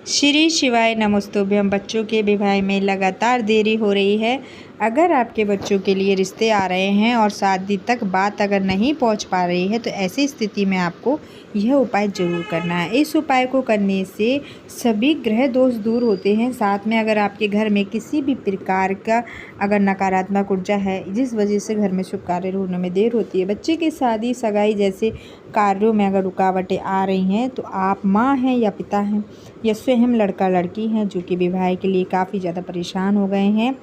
श्री शिवाय नमस्तुभ्यम। बच्चों के विवाह में लगातार देरी हो रही है। अगर आपके बच्चों के लिए रिश्ते आ रहे हैं और शादी तक बात अगर नहीं पहुंच पा रही है तो ऐसी स्थिति में आपको यह उपाय ज़रूर करना है। इस उपाय को करने से सभी ग्रह दोष दूर होते हैं। साथ में अगर आपके घर में किसी भी प्रकार का अगर नकारात्मक ऊर्जा है जिस वजह से घर में शुभ कार्य होने में देर होती है, बच्चे की शादी सगाई जैसे कार्यों में अगर रुकावटें आ रही हैं, तो आप माँ हैं या पिता हैं या स्वयं लड़का लड़की हैं जो कि विवाह के लिए काफ़ी ज़्यादा परेशान हो गए हैं,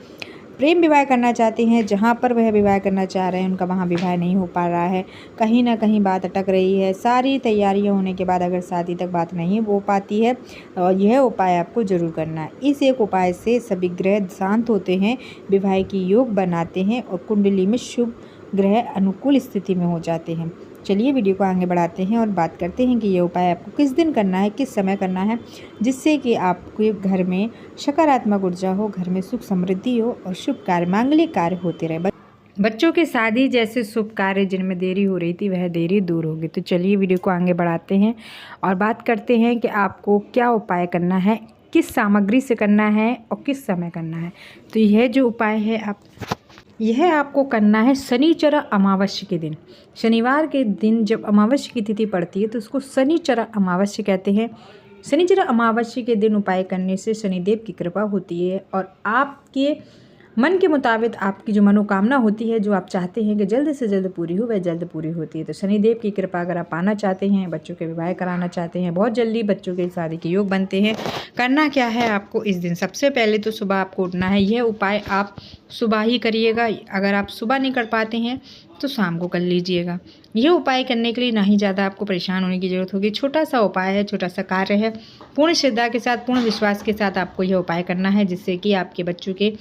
प्रेम विवाह करना चाहते हैं, जहाँ पर वह विवाह करना चाह रहे हैं उनका वहाँ विवाह नहीं हो पा रहा है, कहीं ना कहीं बात अटक रही है, सारी तैयारियां होने के बाद अगर शादी तक बात नहीं हो पाती है, और यह उपाय आपको ज़रूर करना है। इस एक उपाय से सभी ग्रह शांत होते हैं, विवाह की योग बनाते हैं और कुंडली में शुभ ग्रह अनुकूल स्थिति में हो जाते हैं। चलिए वीडियो को आगे बढ़ाते हैं और बात करते हैं कि ये उपाय आपको किस दिन करना है, किस समय करना है, जिससे कि आपके घर में सकारात्मक ऊर्जा हो, घर में सुख समृद्धि हो और शुभ कार्य मांगलिक कार्य होते रहे। बच्चों की शादी जैसे शुभ कार्य जिनमें देरी हो रही थी वह देरी दूर होगी। तो चलिए वीडियो को आगे बढ़ाते हैं और बात करते हैं कि आपको क्या उपाय करना है, किस सामग्री से करना है और किस समय करना है। तो यह जो उपाय है यह आपको करना है शनिचर अमावस्या के दिन। शनिवार के दिन जब अमावस्या की तिथि पड़ती है तो उसको शनिचर अमावस्या कहते हैं। शनिचर अमावस्या के दिन उपाय करने से शनिदेव की कृपा होती है और आपके मन के मुताबिक आपकी जो मनोकामना होती है, जो आप चाहते हैं कि जल्द से जल्द पूरी हो, वह जल्द पूरी होती है। तो शनिदेव की कृपा अगर आप पाना चाहते हैं, बच्चों के विवाह कराना चाहते हैं, बहुत जल्दी बच्चों के शादी के योग बनते हैं, करना क्या है आपको इस दिन? सबसे पहले तो सुबह आपको उठना है। यह उपाय आप सुबह ही करिएगा। अगर आप सुबह नहीं कर पाते हैं तो शाम को कर लीजिएगा। यह उपाय करने के लिए ना ही ज़्यादा आपको परेशान होने की ज़रूरत होगी। छोटा सा उपाय है, छोटा सा कार्य है। पूर्ण श्रद्धा के साथ, पूर्ण विश्वास के साथ आपको यह उपाय करना है, जिससे कि आपके बच्चों के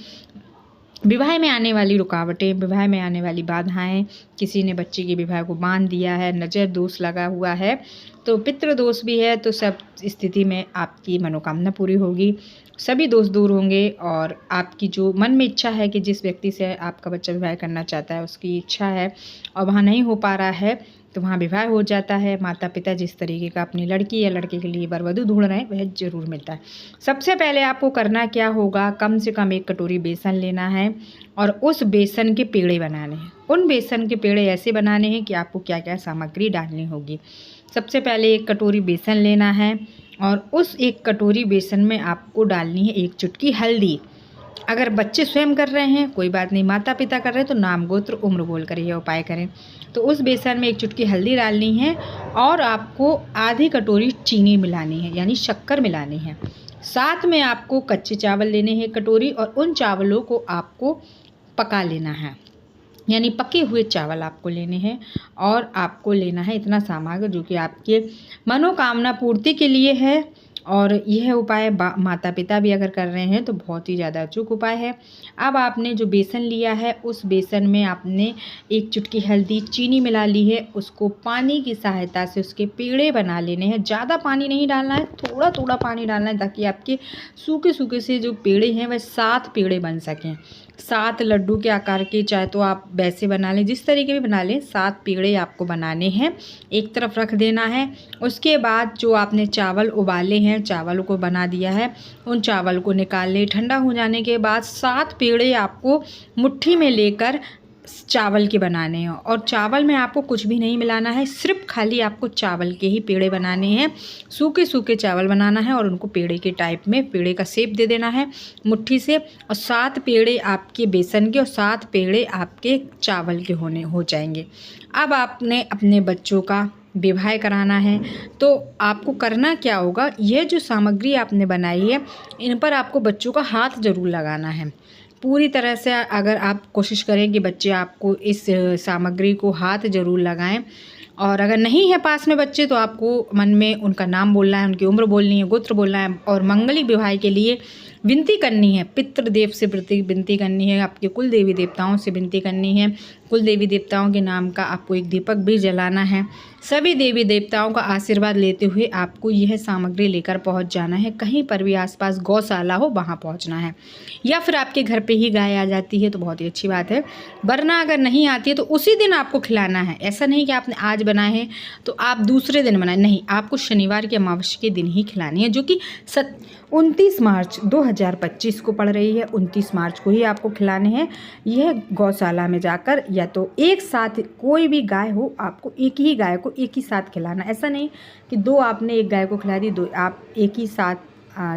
विवाह में आने वाली रुकावटें, विवाह में आने वाली बाधाएं, किसी ने बच्चे के विवाह को बांध दिया है, नज़र दोष लगा हुआ है, तो पितृ दोष भी है, तो सब स्थिति में आपकी मनोकामना पूरी होगी, सभी दोष दूर होंगे और आपकी जो मन में इच्छा है कि जिस व्यक्ति से आपका बच्चा विवाह करना चाहता है उसकी इच्छा है और वहाँ नहीं हो पा रहा है तो वहाँ विवाह हो जाता है। माता पिता जिस तरीके का अपनी लड़की या लड़के के लिए वर वधू ढूंढ रहे हैं वह जरूर मिलता है। सबसे पहले आपको करना क्या होगा, कम से कम 1 कटोरी बेसन लेना है और उस बेसन के पेड़े बनाने हैं। उन बेसन के पेड़े ऐसे बनाने हैं कि आपको क्या क्या सामग्री डालनी होगी। सबसे पहले 1 कटोरी बेसन लेना है और उस 1 कटोरी बेसन में आपको डालनी है 1 चुटकी हल्दी। अगर बच्चे स्वयं कर रहे हैं कोई बात नहीं, माता पिता कर रहे हैं तो नाम गोत्र उम्र बोल कर यह उपाय करें। तो उस बेसन में 1 चुटकी हल्दी डालनी है और आपको आधी कटोरी चीनी मिलानी है, यानी शक्कर मिलानी है। साथ में आपको कच्चे चावल लेने हैं 1 कटोरी और उन चावलों को आपको पका लेना है, यानी पके हुए चावल आपको लेने हैं। और आपको लेना है इतना सामग्री जो कि आपके मनोकामना पूर्ति के लिए है। और यह उपाय माता पिता भी अगर कर रहे हैं तो बहुत ही ज़्यादा अचूक उपाय है। अब आपने जो बेसन लिया है उस बेसन में आपने 1 चुटकी हल्दी, चीनी मिला ली है, उसको पानी की सहायता से उसके पेड़े बना लेने हैं। ज़्यादा पानी नहीं डालना है, थोड़ा थोड़ा पानी डालना है ताकि आपके सूखे सूखे से जो पेड़े हैं वह 7 पेड़े बन सकें। 7 लड्डू के आकार के, चाहे तो आप वैसे बना लें, जिस तरीके भी बना लें, 7 पेड़े आपको बनाने हैं, एक तरफ रख देना है। उसके बाद जो आपने चावल उबाले हैं, चावल को बना दिया है, उन चावल को निकाल लें। ठंडा हो जाने के बाद 7 पेड़े आपको मुट्ठी में लेकर चावल के बनाने हैं और चावल में आपको कुछ भी नहीं मिलाना है, सिर्फ खाली आपको चावल के ही पेड़े बनाने हैं। सूखे सूखे चावल बनाना है और उनको पेड़े के टाइप में पेड़े का शेप दे देना है मुट्ठी से। और 7 पेड़े आपके बेसन के और 7 पेड़े आपके चावल के हो जाएंगे। अब आपने अपने बच्चों का विवाह कराना है तो आपको करना क्या होगा, यह जो सामग्री आपने बनाई है इन पर आपको बच्चों का हाथ ज़रूर लगाना है पूरी तरह से। अगर आप कोशिश करें कि बच्चे आपको इस सामग्री को हाथ ज़रूर लगाएं, और अगर नहीं है पास में बच्चे तो आपको मन में उनका नाम बोलना है, उनकी उम्र बोलनी है, गोत्र बोलना है और मंगलिक विवाह के लिए विनती करनी है। पितृदेव से विनती करनी है, आपके कुल देवी देवताओं से विनती करनी है कुल देवी देवताओं के नाम का आपको एक दीपक भी जलाना है। सभी देवी देवताओं का आशीर्वाद लेते हुए आपको यह सामग्री लेकर पहुंच जाना है। कहीं पर भी आसपास गौशाला हो वहां पहुंचना है, या फिर आपके घर पे ही गाय आ जाती है तो बहुत ही अच्छी बात है, वरना अगर नहीं आती है तो उसी दिन आपको खिलाना है। ऐसा नहीं कि आपने आज बनाए हैं तो आप दूसरे दिन बनाए, नहीं, आपको शनिवार की अमावस्या के दिन ही खिलानी है, जो कि 29 मार्च 2025 को पड़ रही है। 29 मार्च को ही आपको खिलाने हैं। यह गौशाला में जाकर या तो एक साथ कोई भी गाय हो, आपको एक ही गाय को एक ही साथ खिलाना। ऐसा नहीं कि दो आपने एक गाय को खिला दी, दो आप एक ही साथ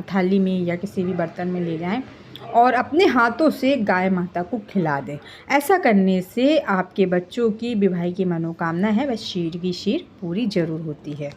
थाली में या किसी भी बर्तन में ले जाएं और अपने हाथों से गाय माता को खिला दें। ऐसा करने से आपके बच्चों की विवाह की मनोकामना है वह शीर की शीर पूरी ज़रूर होती है।